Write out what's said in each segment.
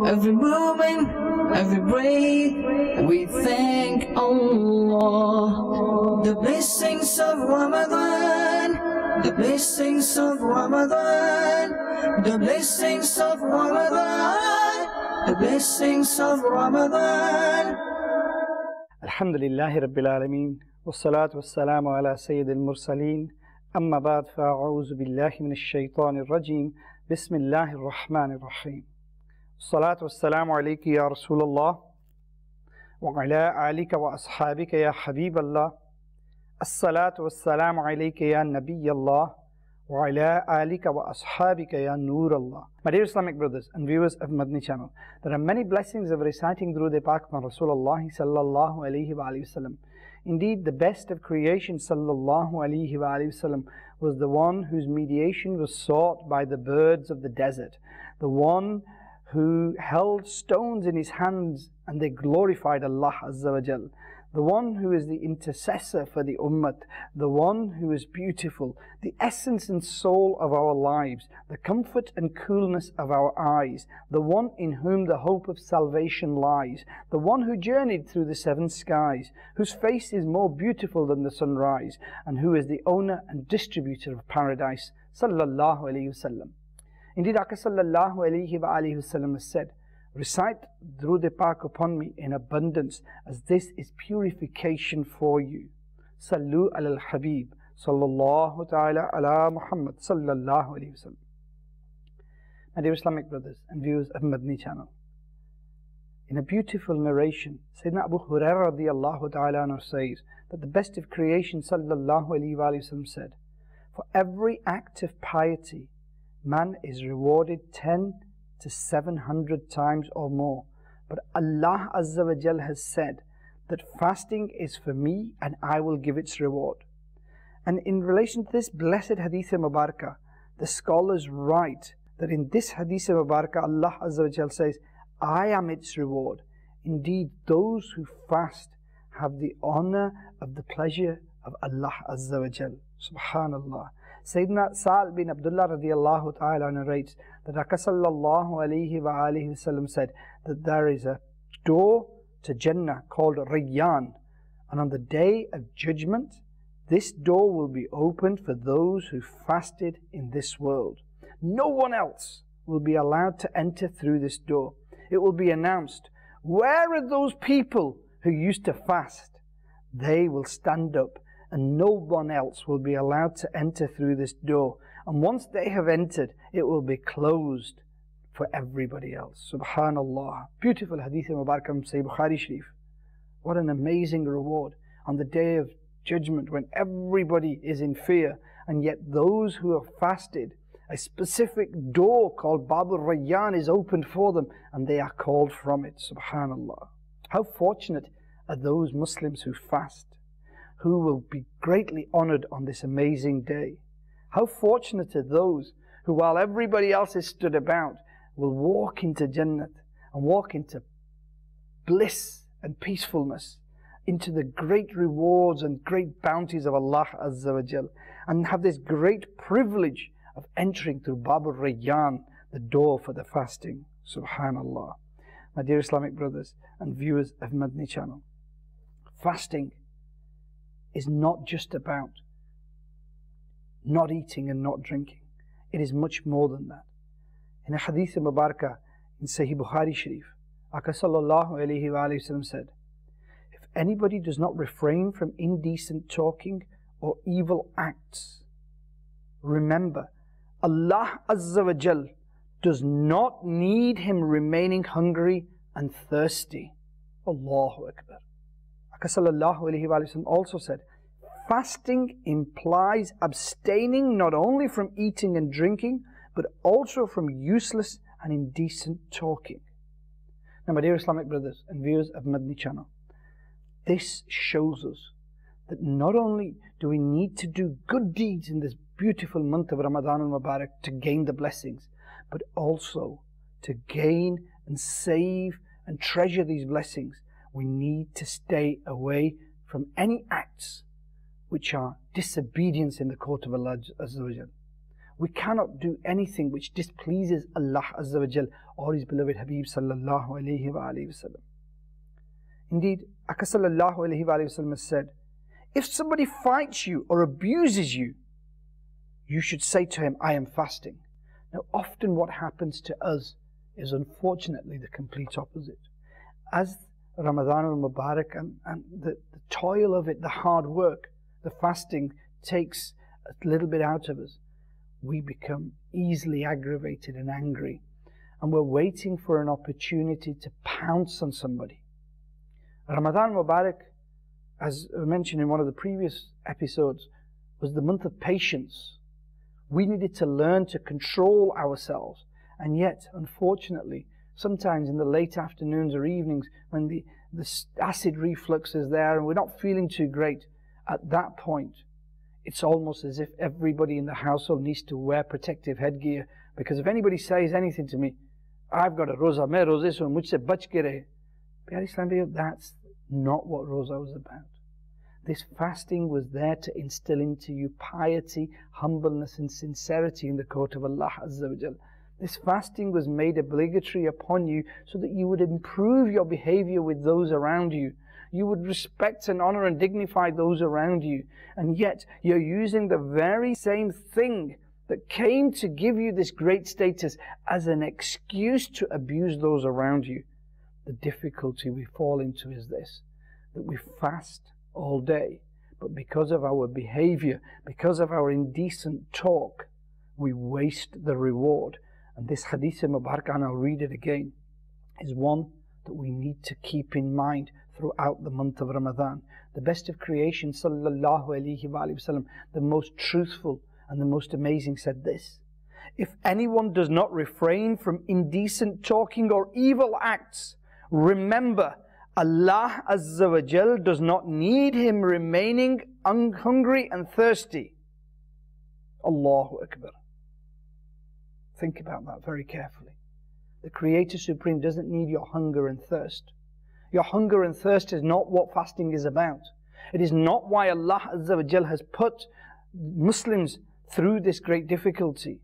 Every moment, every breath, we thank Allah. The blessings of Ramadan, the blessings of Ramadan, the blessings of Ramadan, the blessings of Ramadan. Alhamdulillahi Rabbil Alameen, wassalatu wassalamu ala Sayyidil Mursaleen, amma ba'd fa'a'uzu billahi minash shaitanir rajim, bismillahir rahmanir rahim. Salatu wassalamu alayki ya Rasulullah, wa ala alika wa ashabika ya Habiballah. As-salatu wassalamu alayka ya Nabiyallah, wa ala alika wa ashabika ya Noorallah. My dear Islamic brothers and viewers of Madani Channel, there are many blessings of reciting Durood Pak on Rasulullah sallallahu alayhi wa sallam. Indeed, the best of creation sallallahu alayhi wa sallam was the one whose mediation was sought by the birds of the desert, the one who held stones in his hands and they glorified Allah Azza wa Jal, the one who is the intercessor for the ummah, the one who is beautiful, the essence and soul of our lives, the comfort and coolness of our eyes, the one in whom the hope of salvation lies, the one who journeyed through the seven skies, whose face is more beautiful than the sunrise, and who is the owner and distributor of paradise, sallallahu alayhi wa sallam. Indeed, Aka sallallahu alayhi wa sallam has said, recite Durood Pak upon me in abundance, as this is purification for you. Sallu ala al-Habib, sallallahu ta'ala ala Muhammad, sallallahu alayhi wa sallam. My dear Islamic brothers and viewers of Madani Channel, in a beautiful narration, Sayyidina Abu Hurairah radiyallahu ta'ala anhu says that the best of creation, sallallahu alayhi wa sallam, said, for every act of piety, man is rewarded 10 to 700 times or more. But Allah Azza wa Jal has said that fasting is for me and I will give its reward. And in relation to this blessed Hadith Mubarakah, the scholars write that in this Hadith Mubarakah, Allah Azza wa Jal says, I am its reward. Indeed, those who fast have the honor of the pleasure of Allah Azza wa Jal. Subhanallah. Sayyidina Sa'al bin Abdullah radiyallahu ta'ala narrates that Aka sallallahu alayhi wa alihi wa sallam said that there is a door to Jannah called Rayyan, and on the day of judgment this door will be opened for those who fasted in this world. No one else will be allowed to enter through this door. It will be announced, where are those people who used to fast? They will stand up, and no one else will be allowed to enter through this door. And once they have entered, it will be closed for everybody else. Subhanallah. Beautiful Hadith Mubarakah from Sahih Bukhari Sharif. What an amazing reward on the day of judgment when everybody is in fear, and yet those who have fasted, a specific door called Babur Rayyan is opened for them, and they are called from it. Subhanallah. How fortunate are those Muslims who fast, who will be greatly honored on this amazing day. How fortunate are those who, while everybody else is stood about, will walk into Jannat and walk into bliss and peacefulness, into the great rewards and great bounties of Allah Azza wa Jal, and have this great privilege of entering through Babur Rayyan, the door for the fasting. Subhanallah. My dear Islamic brothers and viewers of Madani Channel, fasting is not just about not eating and not drinking. It is much more than that. In a Hadith Mubarakah in Sahih Bukhari Sharif, Aka sallallahu alayhi wa sallam said, if anybody does not refrain from indecent talking or evil acts, remember, Allah Azza wa Jal does not need him remaining hungry and thirsty. Allahu Akbar. Aka sallallahu alayhi wa sallam also said, fasting implies abstaining not only from eating and drinking, but also from useless and indecent talking. Now, my dear Islamic brothers and viewers of Madani Channel, this shows us that not only do we need to do good deeds in this beautiful month of Ramadan al-Mubarak to gain the blessings, but also to gain and save and treasure these blessings, we need to stay away from any acts which are disobedience in the court of Allah Azza wa Jal. We cannot do anything which displeases Allah Azza wa Jal or His beloved Habib sallallahu alayhi wa sallam. Indeed, Aka sallallahu alayhi wa sallam has said, if somebody fights you or abuses you, you should say to him, I am fasting. Now, often what happens to us is unfortunately the complete opposite. As Ramadan al-Mubarak and the toil of it, the hard work, the fasting takes a little bit out of us, we become easily aggravated and angry, and we're waiting for an opportunity to pounce on somebody. Ramadan Mubarak, as I mentioned in one of the previous episodes, was the month of patience. We needed to learn to control ourselves, and yet, unfortunately, sometimes in the late afternoons or evenings when the acid reflux is there and we're not feeling too great, at that point, it's almost as if everybody in the household needs to wear protective headgear, because if anybody says anything to me, I've got a roza, main roze se mujhse bach ke rahe. That's not what roza was about. This fasting was there to instill into you piety, humbleness and sincerity in the court of Allah Azza wa Jal. This fasting was made obligatory upon you so that you would improve your behavior with those around you. You would respect and honor and dignify those around you. And yet you're using the very same thing that came to give you this great status as an excuse to abuse those around you. The difficulty we fall into is this, that we fast all day, but because of our behavior, because of our indecent talk, we waste the reward. And this hadith Mubarak, and I'll read it again, is one that we need to keep in mind throughout the month of Ramadan. The best of creation, sallallahu alayhi wa sallam, the most truthful and the most amazing, said this: if anyone does not refrain from indecent talking or evil acts, remember, Allah Azza wa Jal does not need him remaining hungry and thirsty. Allahu Akbar. Think about that very carefully. The Creator Supreme doesn't need your hunger and thirst. Your hunger and thirst is not what fasting is about. It is not why Allah Azza wa Jal has put Muslims through this great difficulty.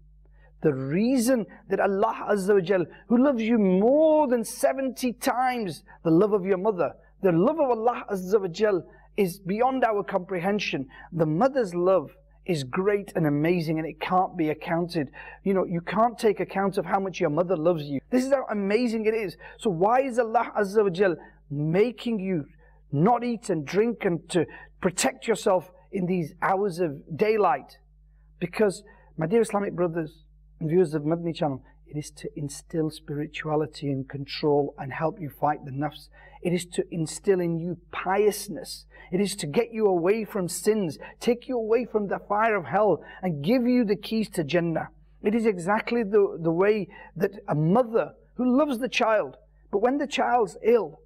The reason that Allah Azza wa Jal, who loves you more than 70 times the love of your mother, the love of Allah Azza wa Jal is beyond our comprehension. The mother's love is great and amazing, and it can't be accounted. You know, you can't take account of how much your mother loves you. This is how amazing it is. So why is Allah Azza wa Jal making you not eat and drink and to protect yourself in these hours of daylight? Because, my dear Islamic brothers and viewers of Madani Channel, it is to instill spirituality and control and help you fight the nafs. It is to instill in you piousness. It is to get you away from sins, take you away from the fire of hell, and give you the keys to Jannah. It is exactly the way that a mother who loves the child, but when the child's ill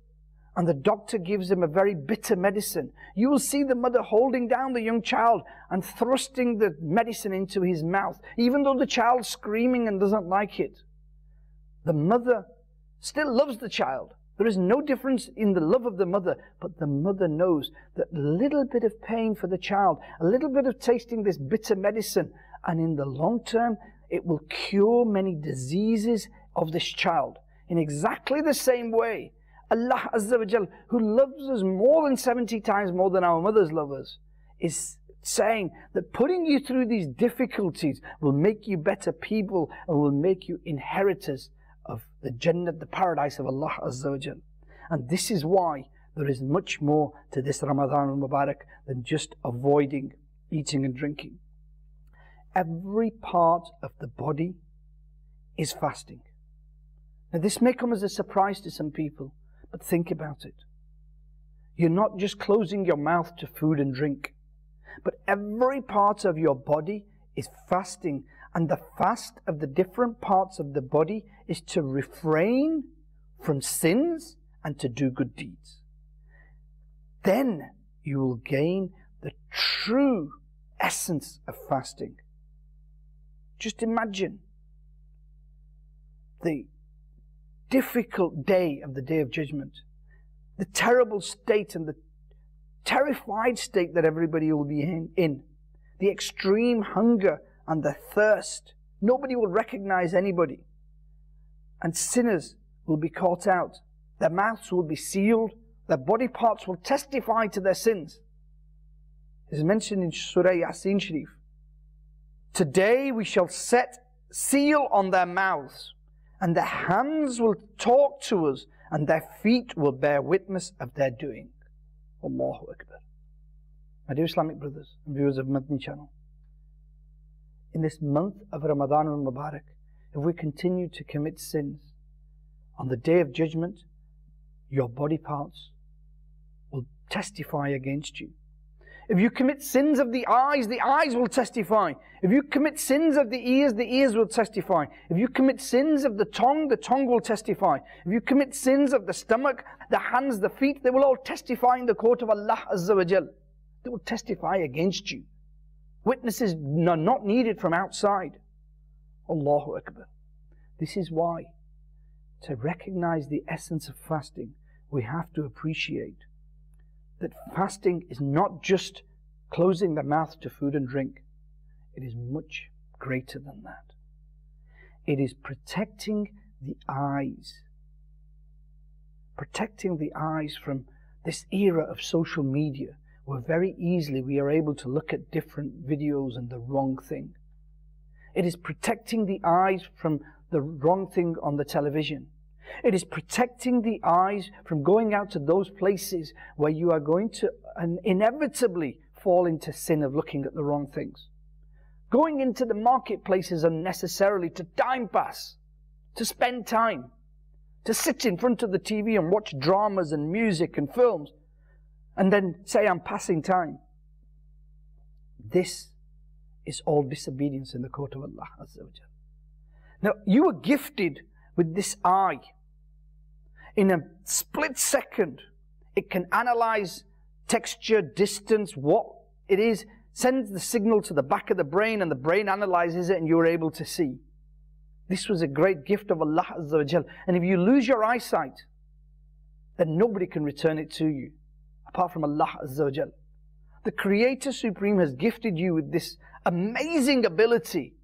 and the doctor gives him a very bitter medicine, you will see the mother holding down the young child and thrusting the medicine into his mouth, even though the child's screaming and doesn't like it. The mother still loves the child. There is no difference in the love of the mother, but the mother knows that a little bit of pain for the child, a little bit of tasting this bitter medicine, and in the long term, it will cure many diseases of this child. In exactly the same way, Allah Azza wa Jal, who loves us more than 70 times more than our mothers love us, is saying that putting you through these difficulties will make you better people and will make you inheritors of the Jannah, the paradise of Allah Azza wa Jal. And this is why there is much more to this Ramadan al-Mubarak than just avoiding eating and drinking. Every part of the body is fasting. Now this may come as a surprise to some people, but think about it. You're not just closing your mouth to food and drink, but every part of your body is fasting. And the fast of the different parts of the body is to refrain from sins and to do good deeds. Then you will gain the true essence of fasting. Just imagine the difficult day of the Day of Judgment, the terrible state and the terrified state that everybody will be in, the extreme hunger and the thirst. Nobody will recognize anybody. And sinners will be caught out. Their mouths will be sealed. Their body parts will testify to their sins. It is mentioned in Surah Yasin Sharif. Today we shall set seal on their mouths, and their hands will talk to us, and their feet will bear witness of their doing. Allahu Akbar. My dear Islamic brothers and viewers of Madani Channel, in this month of Ramadan al-Mubarak, if we continue to commit sins, on the Day of Judgment, your body parts will testify against you. If you commit sins of the eyes will testify. If you commit sins of the ears will testify. If you commit sins of the tongue will testify. If you commit sins of the stomach, the hands, the feet, they will all testify in the court of Allah Azza wa Jal. They will testify against you. Witnesses are not needed from outside. Allahu Akbar. This is why, to recognize the essence of fasting, we have to appreciate that fasting is not just closing the mouth to food and drink. It is much greater than that. It is protecting the eyes. Protecting the eyes from this era of social media, where very easily we are able to look at different videos and the wrong thing. It is protecting the eyes from the wrong thing on the television. It is protecting the eyes from going out to those places where you are going to inevitably fall into sin of looking at the wrong things. Going into the marketplaces unnecessarily to time pass, to spend time, to sit in front of the TV and watch dramas and music and films, and then say, I'm passing time. This is all disobedience in the court of Allah Azza wa Jal. Now, you were gifted with this eye. In a split second, it can analyze texture, distance, what it is, sends the signal to the back of the brain, and the brain analyzes it, and you're able to see. This was a great gift of Allah Azza wa Jal. And if you lose your eyesight, then nobody can return it to you, apart from Allah Azza wa Jal. The Creator Supreme has gifted you with this amazing ability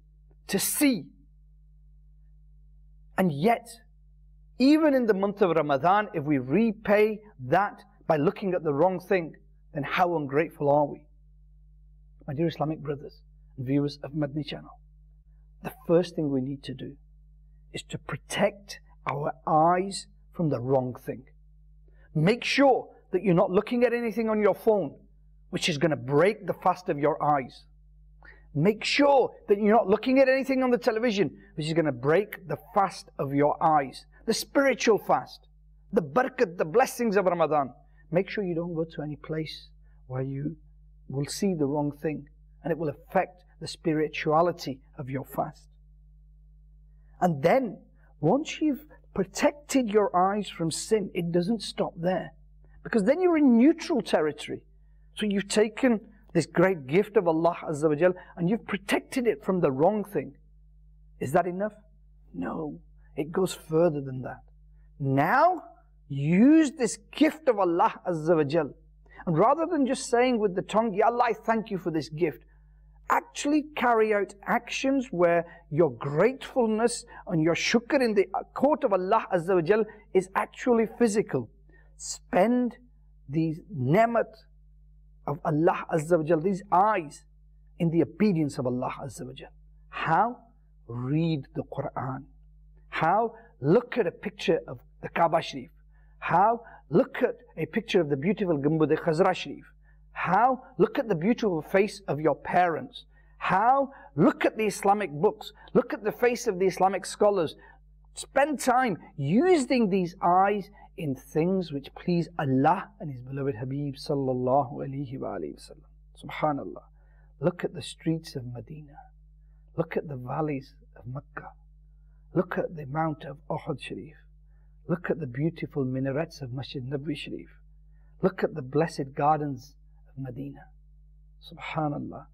to see. And yet, even in the month of Ramadan, if we repay that by looking at the wrong thing, then how ungrateful are we? My dear Islamic brothers and viewers of Madani Channel, the first thing we need to do is to protect our eyes from the wrong thing. Make sure that you're not looking at anything on your phone which is going to break the fast of your eyes. Make sure that you're not looking at anything on the television which is going to break the fast of your eyes. The spiritual fast, the barakat, the blessings of Ramadan. Make sure you don't go to any place where you will see the wrong thing, and it will affect the spirituality of your fast. And then, once you've protected your eyes from sin, it doesn't stop there. Because then you're in neutral territory. So you've taken this great gift of Allah Azza wa Jal, and you've protected it from the wrong thing. Is that enough? No. It goes further than that. Now, use this gift of Allah Azza wa Jal. And rather than just saying with the tongue, Ya Allah, I thank you for this gift, actually carry out actions where your gratefulness and your shukr in the court of Allah Azza wa Jal is actually physical. Spend these ni'mat of Allah Azza wa Jal, these eyes, in the obedience of Allah Azza wa Jal. How? Read the Quran. How? Look at a picture of the Kaaba Sharif. How? Look at a picture of the beautiful Gumbud Khazra Sharif. How? Look at the beautiful face of your parents. How? Look at the Islamic books. Look at the face of the Islamic scholars. Spend time using these eyes in things which please Allah and His beloved Habib sallallahu alaihi wasallam. Subhanallah. Look at the streets of Medina. Look at the valleys of Mecca. Look at the Mount of Uhud Sharif. Look at the beautiful minarets of Masjid Nabawi Sharif. Look at the blessed gardens of Medina. Subhanallah.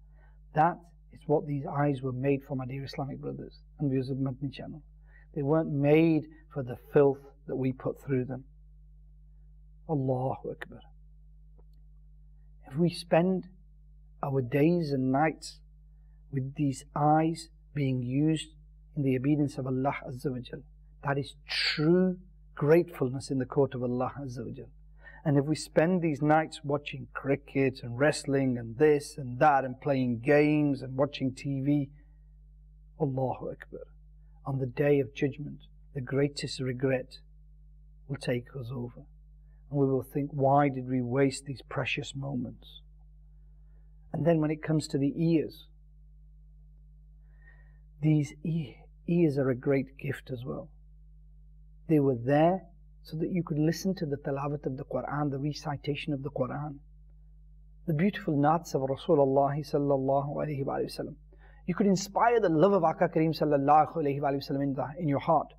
That is what these eyes were made for, my dear Islamic brothers and viewers of Madani Channel. They weren't made for the filth that we put through them. Allahu Akbar. If we spend our days and nights with these eyes being used in the obedience of Allah Azza wa Jal. That is true gratefulness in the court of Allah Azza wa Jal. And if we spend these nights watching cricket and wrestling and this and that and playing games and watching TV, Allahu Akbar, on the day of judgment, the greatest regret will take us over. And we will think, why did we waste these precious moments? And then when it comes to the ears, these ears are a great gift as well. They were there so that you could listen to the tilawat of the Quran, the recitation of the Quran, the beautiful naats of Rasulullah sallallahu alayhi wa sallam. You could inspire the love of Aka Kareem sallallahu alayhi wa sallam in your heart.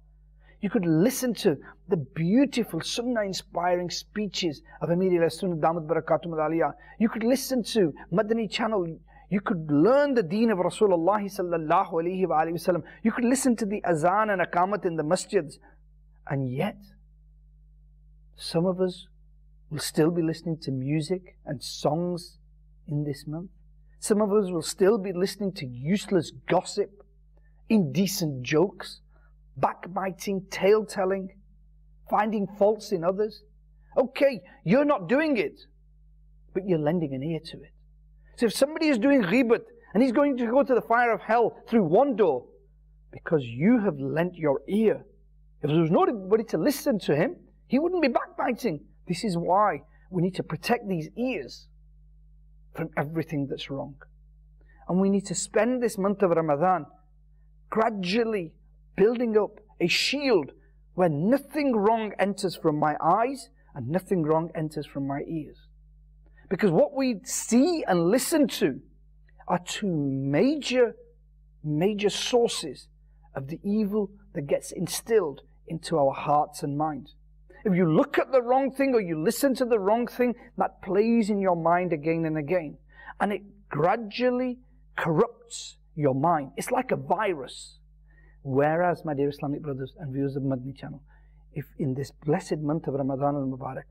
You could listen to the beautiful sunnah-inspiring speeches of Amir al-Sunnah Damat Barakatum al-Aliyah. You could listen to Madani Channel. You could learn the deen of Rasulullah sallallahu alayhi wa sallam. You could listen to the azan and aqamat in the masjids. And yet, some of us will still be listening to music and songs in this month. Some of us will still be listening to useless gossip, indecent jokes, backbiting, tale-telling, finding faults in others. Okay, you're not doing it, but you're lending an ear to it. So if somebody is doing ghibat and he's going to go to the fire of hell through one door, because you have lent your ear. If there was nobody to listen to him, he wouldn't be backbiting. This is why we need to protect these ears from everything that's wrong. And we need to spend this month of Ramadan gradually building up a shield where nothing wrong enters from my eyes and nothing wrong enters from my ears. Because what we see and listen to are two major sources of the evil that gets instilled into our hearts and minds. If you look at the wrong thing or you listen to the wrong thing, that plays in your mind again and again. And it gradually corrupts your mind. It's like a virus. Whereas, my dear Islamic brothers and viewers of Madani Channel, if in this blessed month of Ramadan al-Mubarak,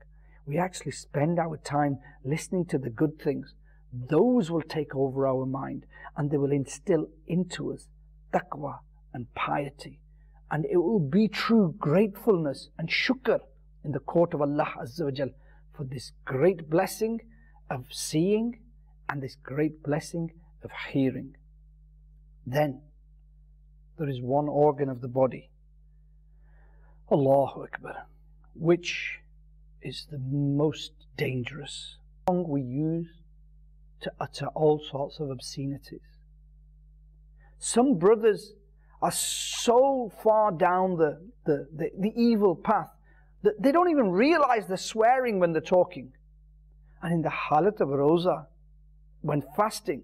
we actually spend our time listening to the good things, those will take over our mind and they will instill into us taqwa and piety. And it will be true gratefulness and shukr in the court of Allah Azza wa Jal for this great blessing of seeing and this great blessing of hearing. Then there is one organ of the body, Allahu Akbar, which is the most dangerous. The tongue we use to utter all sorts of obscenities. Some brothers are so far down the evil path that they don't even realize they're swearing when they're talking. And in the halat of roza, when fasting,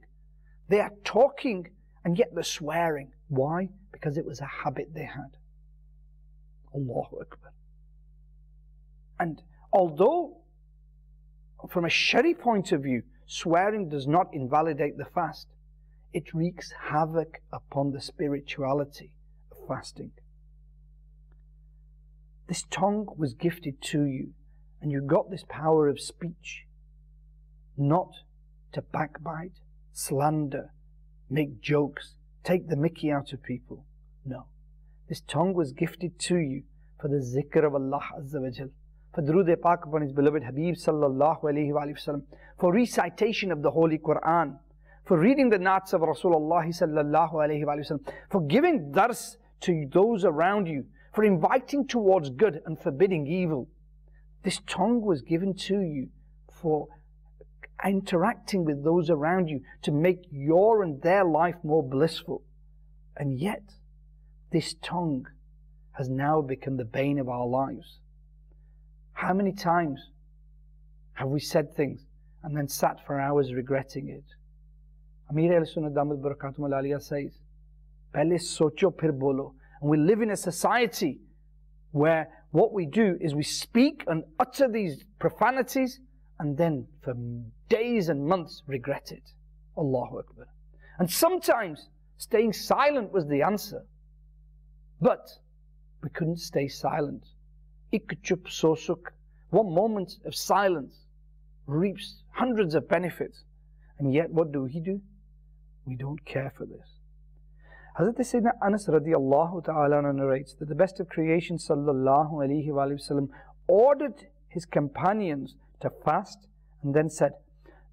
they are talking and yet they're swearing. Why? Because it was a habit they had. Allahu Akbar. And although from a Shari point of view, swearing does not invalidate the fast, it wreaks havoc upon the spirituality of fasting. This tongue was gifted to you, and you got this power of speech, not to backbite, slander, make jokes, take the mickey out of people. No. This tongue was gifted to you for the zikr of Allah Azza wa Jal, for Durood Pak upon His beloved Habib sallallahu alayhi wa sallam, for recitation of the Holy Quran, for reading the naats of Rasulullah sallallahu alayhi wa sallam, for giving dars to those around you, for inviting towards good and forbidding evil. This tongue was given to you for interacting with those around you to make your and their life more blissful. And yet, this tongue has now become the bane of our lives. How many times have we said things and then sat for hours regretting it? Amir al-Sunnah Damat Barakatum al-Aliyah says, "Pehle socho phir bolo." And we live in a society where what we do is we speak and utter these profanities and then for days and months regret it. Allahu Akbar. And sometimes staying silent was the answer. But we couldn't stay silent. Ik chup sosuk. One moment of silence reaps hundreds of benefits. And yet what do? We don't care for this. Hazrat Sayyidina Anas radiallahu ta'ala narrates that the best of creation sallallahu alayhi wa sallam ordered his companions to fast and then said,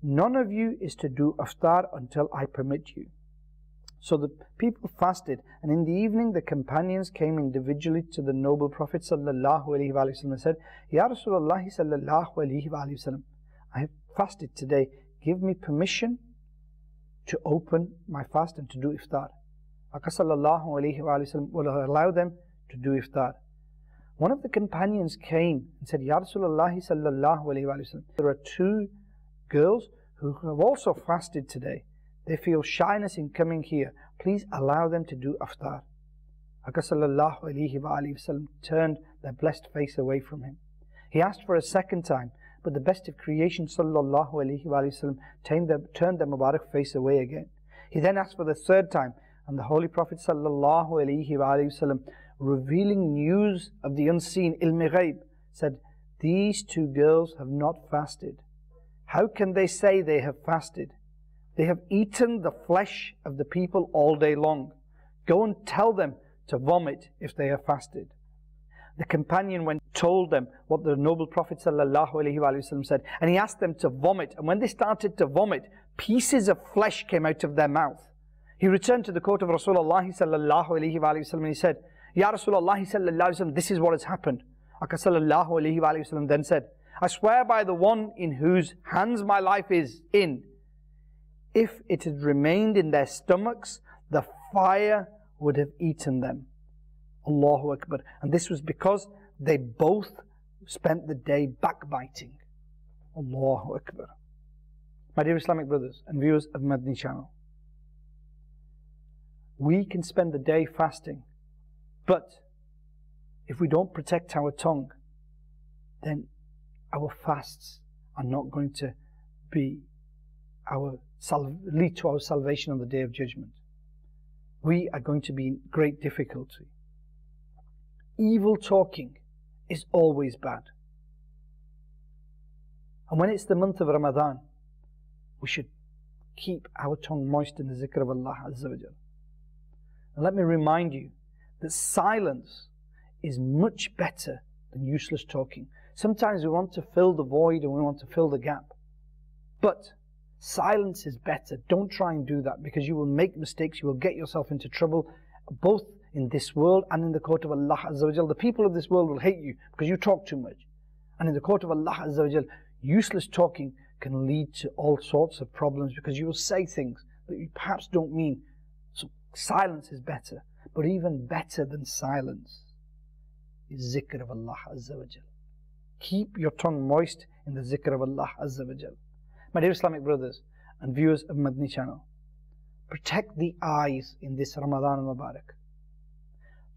none of you is to do iftar until I permit you. So the people fasted, and in the evening the companions came individually to the noble Prophet sallallahu alayhi wa sallam and said, Ya Rasulullah sallallahu alayhi wa sallam, I have fasted today, give me permission to open my fast and to do iftar. Aka sallallahu alayhi wa sallam will allow them to do iftar. One of the companions came and said, Ya Rasulullah sallallahu alayhi wa sallam, there are two girls who have also fasted today. They feel shyness in coming here. Please allow them to do iftar. Aka sallallahu alayhi wa sallam turned their blessed face away from him. He asked for a second time, but the best of creation sallallahu alayhi wa sallam turned their Mubarak face away again. He then asked for the third time, and the Holy Prophet sallallahu alayhi wa sallam, revealing news of the unseen, ilm ghaib, said, these two girls have not fasted. How can they say they have fasted? They have eaten the flesh of the people all day long. Go and tell them to vomit if they have fasted. The companion went and told them what the noble Prophet ﷺ said, and he asked them to vomit. And when they started to vomit, pieces of flesh came out of their mouth. He returned to the court of Rasulullah ﷺ and he said, Ya Rasulullah ﷺ, this is what has happened. Aka sallallahu alayhi wa sallam then said, I swear by the one in whose hands my life is in, if it had remained in their stomachs, the fire would have eaten them. Allahu Akbar. And this was because they both spent the day backbiting. Allahu Akbar. My dear Islamic brothers and viewers of Madani Channel, we can spend the day fasting, but if we don't protect our tongue, then our fasts are not going to be lead to our salvation on the Day of Judgment. We are going to be in great difficulty. Evil talking is always bad. And when it's the month of Ramadan, we should keep our tongue moist in the zikr of Allah Azza wa Jal. And let me remind you that silence is much better than useless talking. Sometimes we want to fill the void and we want to fill the gap. But silence is better. Don't try and do that, because you will make mistakes, you will get yourself into trouble, both in this world and in the court of Allah Azza wa Jal. The people of this world will hate you because you talk too much. And in the court of Allah Azza wa Jal, useless talking can lead to all sorts of problems, because you will say things that you perhaps don't mean. So silence is better. But even better than silence is zikr of Allah Azza wa Jal. Keep your tongue moist in the zikr of Allah Azza wa Jal. My dear Islamic brothers and viewers of Madani Channel, protect the eyes in this Ramadan al-Mubarak.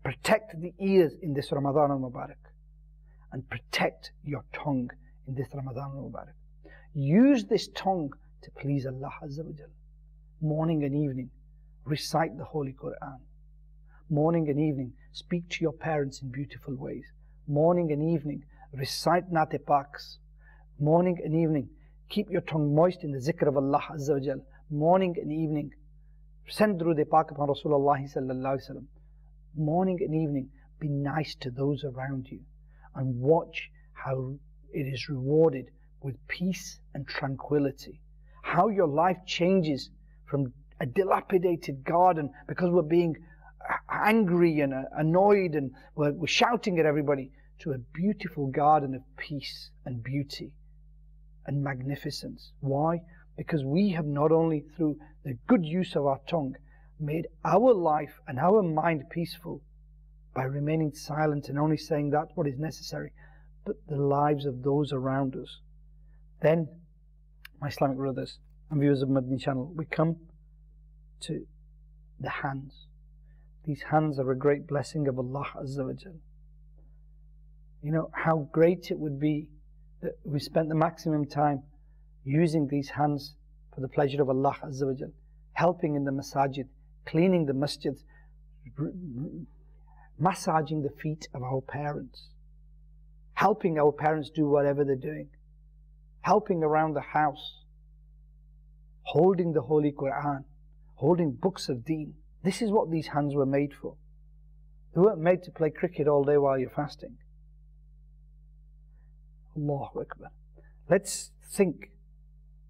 Protect the ears in this Ramadan al-Mubarak. And protect your tongue in this Ramadan al-Mubarak. Use this tongue to please Allah Azza wa Jal. Morning and evening, recite the Holy Quran. Morning and evening, speak to your parents in beautiful ways. Morning and evening, recite Naate Paks. Morning and evening, keep your tongue moist in the zikr of Allah Azza wa Jal. Morning and evening, send Durood Pak upon Rasulullah sallallahu alaihi wasallam. Morning and evening, be nice to those around you, and watch how it is rewarded with peace and tranquility. How your life changes from a dilapidated garden because we're being angry and annoyed and we're shouting at everybody, to a beautiful garden of peace and beauty and magnificence. Why? Because we have not only through the good use of our tongue made our life and our mind peaceful by remaining silent and only saying that what is necessary, but the lives of those around us. Then, my Islamic brothers and viewers of Madani Channel, we come to the hands. These hands are a great blessing of Allah Azza wa Jal. You know how great it would be that we spent the maximum time using these hands for the pleasure of Allah Azza wa Jal, helping in the masajid, cleaning the masjids, massaging the feet of our parents, helping our parents do whatever they're doing, helping around the house, holding the Holy Quran, holding books of deen. This is what these hands were made for. They weren't made to play cricket all day while you're fasting. Allahu Akbar. Let's think,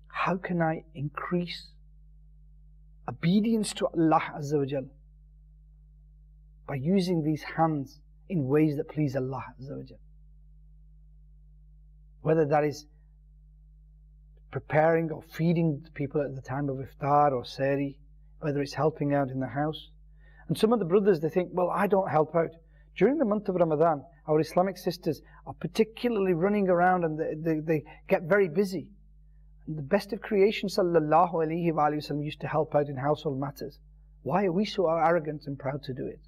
how can I increase obedience to Allah Azza wa Jal by using these hands in ways that please Allah Azza wa Jal? Whether that is preparing or feeding people at the time of Iftar or Sehri, whether it's helping out in the house. And some of the brothers, they think, well, I don't help out. During the month of Ramadan, our Islamic sisters are particularly running around and they get very busy. And the best of creation, sallallahu alayhi wa sallam, used to help out in household matters. Why are we so arrogant and proud to do it?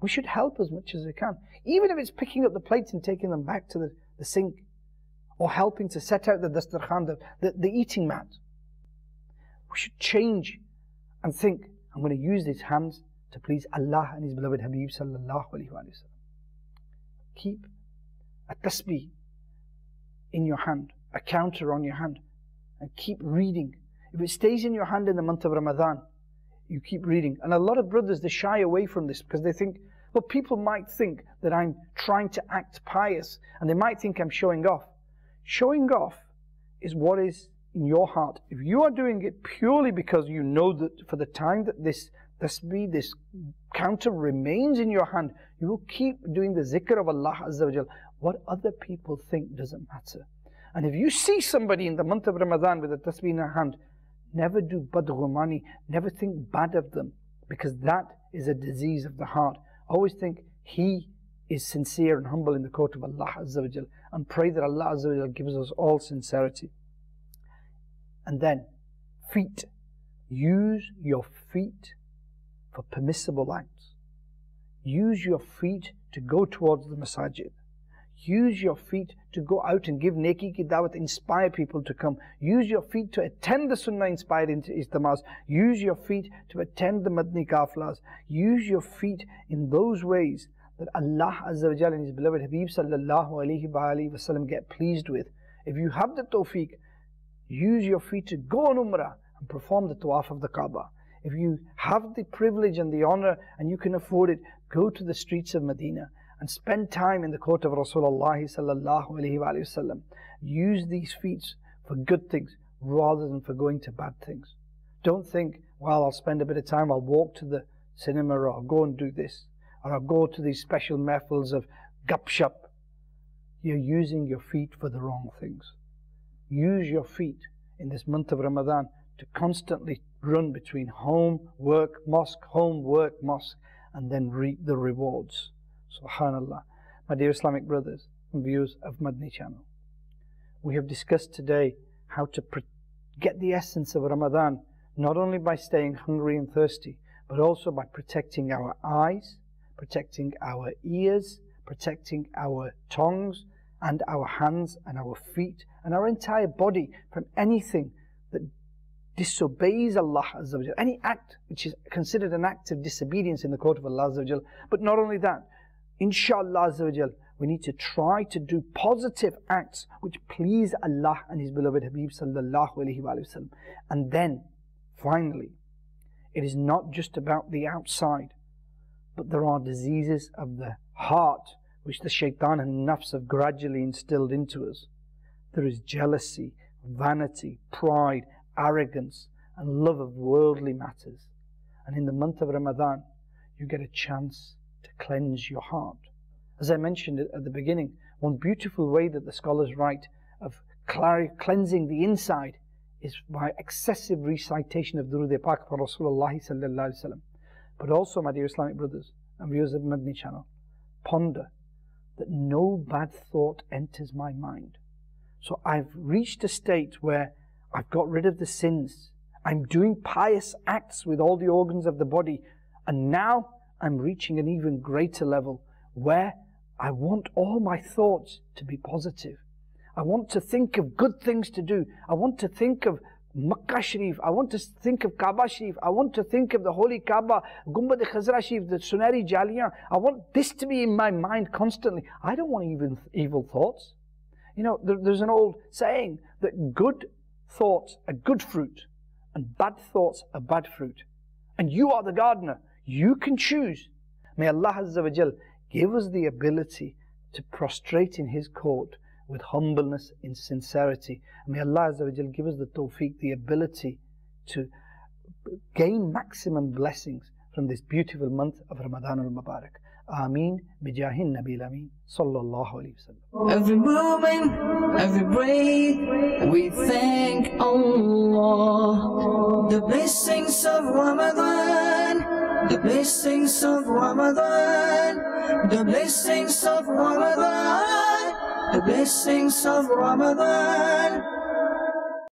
We should help as much as we can. Even if it's picking up the plates and taking them back to the sink, or helping to set out the dastarkhan, the eating mat. We should change and think, I'm going to use these hands to please Allah and His beloved Habib sallallahu alayhi wa sallam. Keep a tasbih in your hand, a counter on your hand, and keep reading. If it stays in your hand in the month of Ramadan, you keep reading. And a lot of brothers, they shy away from this because they think, well, people might think that I'm trying to act pious, and they might think I'm showing off. Showing off is what is in your heart. If you are doing it purely because you know that for the time that this tasbih, this counter remains in your hand, you will keep doing the zikr of Allah Azza wa Jal. What other people think doesn't matter. And if you see somebody in the month of Ramadan with a tasbih in their hand, never do badghumani, never think bad of them, because that is a disease of the heart. Always think he is sincere and humble in the court of Allah Azza wa Jal, and pray that Allah Azza wa Jal gives us all sincerity. And then, feet. Use your feet for permissible acts. Use your feet to go towards the masajid. Use your feet to go out and give neki ki dawat, inspire people to come. Use your feet to attend the sunnah inspired ijtimas. Use your feet to attend the madani kaflas. Use your feet in those ways that Allah Azza wa Jalla and His beloved Habib sallallahu alayhi wa sallam get pleased with. If you have the tawfiq, use your feet to go on umrah and perform the tawaf of the Kaaba. If you have the privilege and the honor and you can afford it, go to the streets of Medina and spend time in the court of Rasulullah sallallahu alayhi wa sallam. Use these feet for good things rather than for going to bad things. Don't think, well, I'll spend a bit of time, I'll walk to the cinema, or I'll go and do this, or I'll go to these special mehfils of gupshup. You're using your feet for the wrong things. Use your feet in this month of Ramadan to constantly run between home, work, mosque, home, work, mosque, and then reap the rewards. Subhanallah. My dear Islamic brothers and viewers of Madani Channel, we have discussed today how to get the essence of Ramadan, not only by staying hungry and thirsty, but also by protecting our eyes, protecting our ears, protecting our tongues and our hands and our feet and our entire body from anything that disobeys Allah Azza wa Jal, any act which is considered an act of disobedience in the court of Allah Azza wa Jal. But not only that, inshallah Azza wa Jal, we need to try to do positive acts which please Allah and His beloved Habib sallallahu alayhi wa sallam. And then, finally, it is not just about the outside, but there are diseases of the heart which the shaitan and nafs have gradually instilled into us. There is jealousy, vanity, pride, arrogance, and love of worldly matters. And in the month of Ramadan, you get a chance to cleanse your heart. As I mentioned at the beginning, one beautiful way that the scholars write of cleansing the inside is by excessive recitation of Durood Pak for Rasulullah sallallahu alaihi wasallam. But also, my dear Islamic brothers and viewers of Madani Channel, ponder that no bad thought enters my mind. So I've reached a state where I've got rid of the sins. I'm doing pious acts with all the organs of the body. And now I'm reaching an even greater level where I want all my thoughts to be positive. I want to think of good things to do. I want to think of Makkah Sharif. I want to think of Kaaba Sharif. I want to think of the Holy Kaaba, Gumbad Khazra Sharif, the Sunari Jaliyan. I want this to be in my mind constantly. I don't want even evil thoughts. You know, there's an old saying that good thoughts are good fruit and bad thoughts are bad fruit. And you are the gardener. You can choose. May Allah Azza wa Jal give us the ability to prostrate in His court with humbleness, in sincerity. May Allah Azza wa Jal give us the tawfiq, the ability to gain maximum blessings from this beautiful month of Ramadan al-Mubarak. Ameen bijahin Nabil Ameen sallallahu alayhi wa sallam. Every moment, every breath, we thank Allah. The blessings of Ramadan, the blessings of Ramadan, the blessings of Ramadan, the blessings of Ramadan.